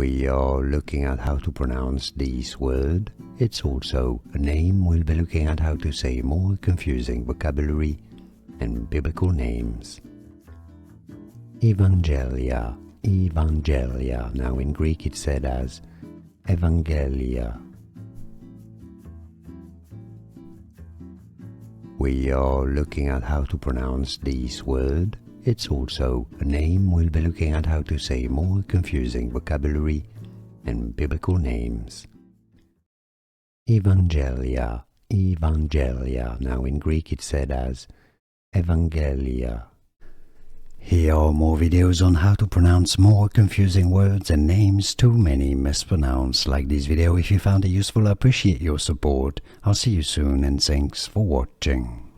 We are looking at how to pronounce this word. It's also a name. We'll be looking at how to say more confusing vocabulary and biblical names. Evangelia, Evangelia. Now in Greek it's said as Evangelia. We are looking at how to pronounce this word. It's also a name. We'll be looking at how to say more confusing vocabulary and biblical names. Evangelia, Evangelia. Now in Greek it's said as Evangelia. Here are more videos on how to pronounce more confusing words and names too many mispronounced. Like this video if you found it useful. I appreciate your support. I'll see you soon and thanks for watching.